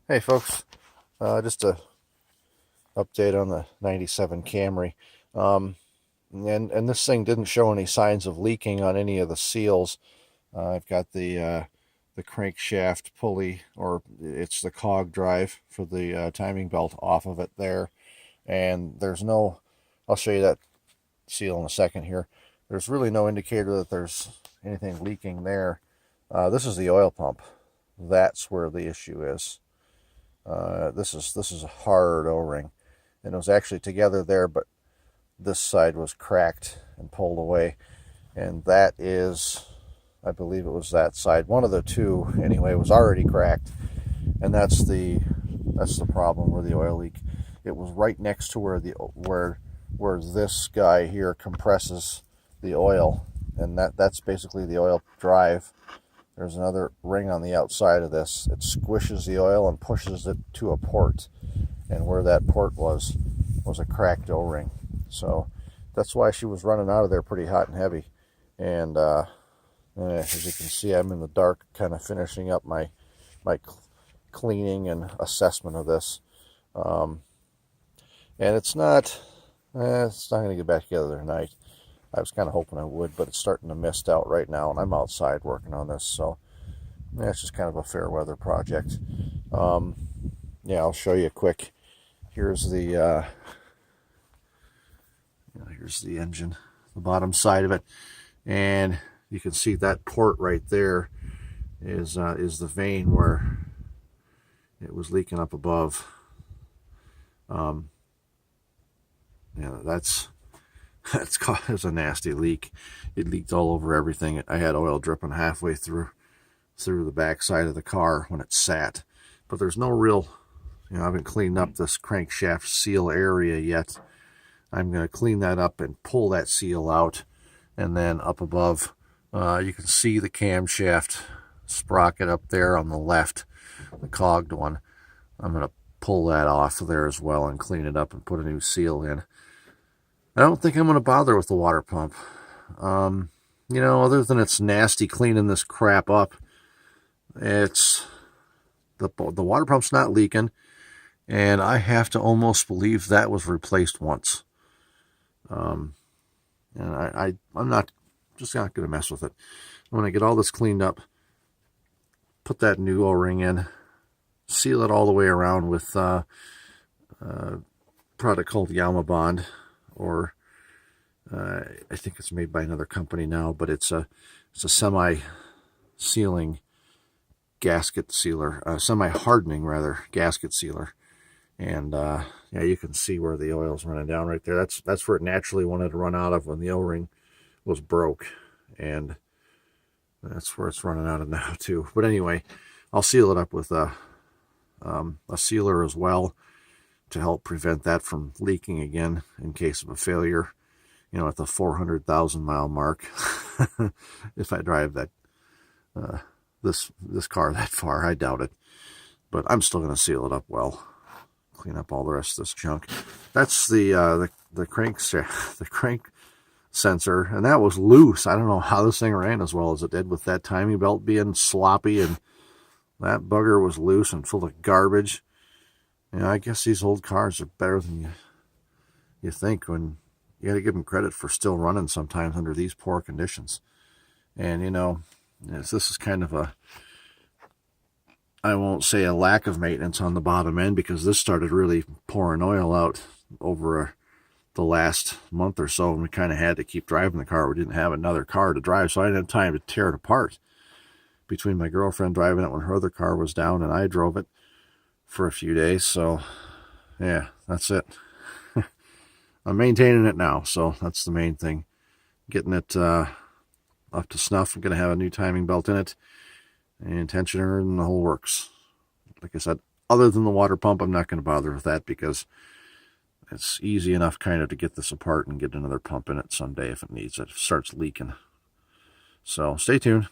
Hey folks, just a update on the 97 Camry. Um, and this thing didn't show any signs of leaking on any of the seals. I've got the crankshaft pulley, or it's the cog drive for the timing belt off of it there. And there's no, I'll show you that seal in a second here. There's really no indicator that there's anything leaking there. This is the oil pump. That's where the issue is. This is a hard O-ring, and it was actually together there, but this side was cracked and pulled away, and that is, I believe it was that side. One of the two, anyway, was already cracked, and that's the problem where the oil leak. It was right next to where this guy here compresses the oil, and that's basically the oil drive. There's another ring on the outside of this. It squishes the oil and pushes it to a port. And where that port was a cracked O-ring. So that's why she was running out of there pretty hot and heavy. And as you can see, I'm in the dark kind of finishing up my cleaning and assessment of this. And it's not going to get back together tonight. I was kind of hoping I would, but it's starting to mist out right now, and I'm outside working on this, so yeah, it's just kind of a fair weather project. Yeah, I'll show you quick. Here's the engine, the bottom side of it, and you can see that port right there is the vein where it was leaking up above. Yeah, it was a nasty leak. It leaked all over everything. I had oil dripping halfway through the back side of the car when it sat. But there's no real, I haven't cleaned up this crankshaft seal area yet. I'm going to clean that up and pull that seal out. And then up above, you can see the camshaft sprocket up there on the left, the cogged one. I'm going to pull that off of there as well and clean it up and put a new seal in. I don't think I'm going to bother with the water pump. Other than it's nasty cleaning this crap up, it's the water pump's not leaking, and I have to almost believe that was replaced once. And I'm not going to mess with it. When I get all this cleaned up, put that new O-ring in, seal it all the way around with a product called Yama Bond. Or I think it's made by another company now, but it's a semi-sealing gasket sealer, semi-hardening rather gasket sealer. And yeah, you can see where the oil's running down right there. That's where it naturally wanted to run out of when the O-ring was broke, and that's where it's running out of now too. But anyway, I'll seal it up with a sealer as well, to help prevent that from leaking again in case of a failure, at the 400,000 mile mark. If I drive that this car that far, I doubt it, but I'm still going to seal it up well, clean up all the rest of this junk. That's the crank sensor, and that was loose. I don't know how this thing ran as well as it did with that timing belt being sloppy, and that bugger was loose and full of garbage. I guess these old cars are better than you think, when you got to give them credit for still running sometimes under these poor conditions. And, this is kind of I won't say a lack of maintenance on the bottom end, because this started really pouring oil out over the last month or so, and we kind of had to keep driving the car. We didn't have another car to drive, so I didn't have time to tear it apart. Between my girlfriend driving it when her other car was down, and I drove it for a few days. So yeah, that's it. I'm maintaining it now, so that's the main thing, getting it up to snuff. I'm going to have a new timing belt in it, and tensioner, and the whole works. Like I said, other than the water pump, I'm not going to bother with that, because it's easy enough kind of to get this apart and get another pump in it someday if it needs it, if it starts leaking. So stay tuned.